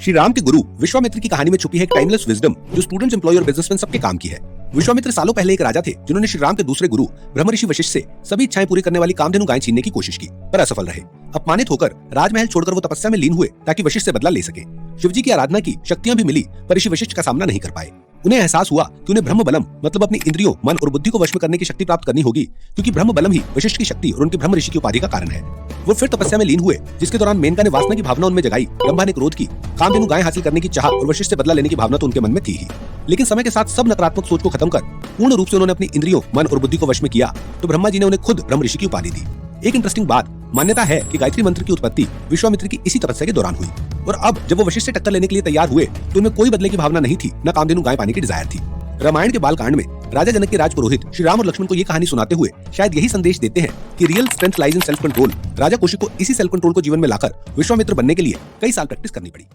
श्री राम के गुरु विश्वामित्र की कहानी में छुपी है एक टाइमलेस विजडम जो स्टूडेंट्स, एम्प्लॉय और बिजनेसमैन सबके काम की है। विश्वामित्र सालों पहले एक राजा थे जिन्होंने श्री राम के दूसरे गुरु ब्रह्मऋषि वशिष्ठ से सभी इच्छाएं पूरी करने वाली कामधेनु गाय छीनने की कोशिश की, पर असफल रहे। अपमानित होकर राजमहल छोड़कर वो तपस्या में लीन हुए ताकि वशिष्ठ से बदला ले सके। शिवजी की आराधना की, शक्तियां भी मिली, पर ऋषि वशिष्ठ का सामना नहीं कर पाए। उन्हें एहसास हुआ कि उन्हें ब्रह्म बलम मतलब अपनी इंद्रियों, मन और बुद्धि को वश में करने की शक्ति प्राप्त करनी होगी, क्योंकि ब्रह्म बलम ही वशिष्ठ की शक्ति और उनके ब्रह्म ऋषि की उपाधि का कारण है। वो फिर तपस्या में लीन हुए, जिसके दौरान मेनका ने वासना की भावना उनमें जगाई, ब्रह्मा ने क्रोध की, कामधेनु गाय हासिल करने की चाह और वशिष्ठ से बदला लेने की भावना तो उनके मन में थी ही। लेकिन समय के साथ सब नकारात्मक सोच को खत्म कर पूर्ण रूप से उन्होंने अपनी इंद्रियों, मन और बुद्धि को वश में किया, तो ब्रह्मा जी ने उन्हें खुद ब्रह्म ऋषि की उपाधि दी। एक इंटरेस्टिंग बात, मान्यता है कि गायत्री मंत्र की उत्पत्ति विश्वामित्र की इसी तपस्या के दौरान हुई, और अब जब वो वशिष्ठ से टक्कर लेने के लिए तैयार हुए तो उनमें कोई बदले की भावना नहीं थी, न कामधेनु गाय पाने की डिजायर थी। रामायण के बाल कांड में राजा जनक के राजपुरोहित श्री राम और लक्ष्मण को ये कहानी सुनाते हुए शायद यही संदेश देते हैं कि real strength lies in self control. Raja Kaushik को इसी सेल्फ कंट्रोल को जीवन में लाकर विश्वामित्र बनने के लिए कई साल प्रैक्टिस करनी पड़ी।